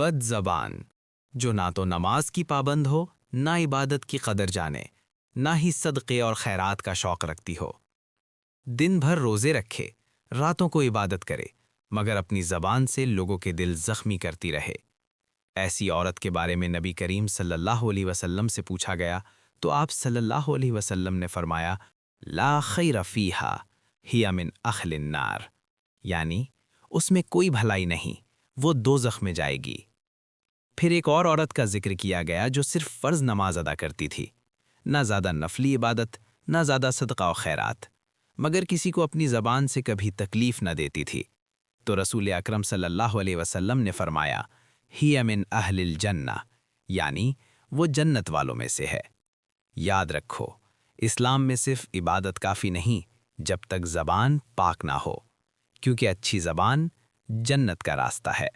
बद ज़बान, जो ना तो नमाज की पाबंद हो, ना इबादत की कदर जाने, ना ही सदक़े और खैरात का शौक़ रखती हो। दिन भर रोज़े रखे, रातों को इबादत करे, मगर अपनी ज़बान से लोगों के दिल ज़ख्मी करती रहे। ऐसी औरत के बारे में नबी करीम सल्लल्लाहु अलैहि वसल्लम से पूछा गया तो आप सल्लल्लाहु अलैहि वसल्लम ने फरमाया, ला खैर फ़ीहा हिया मिन अहलिन नार, यानी उसमें कोई भलाई नहीं, वो दोज़ख में जाएगी। फिर एक और औरत का जिक्र किया गया जो सिर्फ फ़र्ज़ नमाज अदा करती थी, ना ज़्यादा नफली इबादत, ना ज़्यादा सदका और खैरात, मगर किसी को अपनी ज़बान से कभी तकलीफ़ न देती थी। तो रसूल अकरम सल्लल्लाहु अलैहि वसल्लम ने फरमाया, हिया मिन अहलिल जन्ना, यानी वो जन्नत वालों में से है। याद रखो, इस्लाम में सिर्फ इबादत काफ़ी नहीं जब तक ज़बान पाक ना हो, क्योंकि अच्छी ज़बान जन्नत का रास्ता है।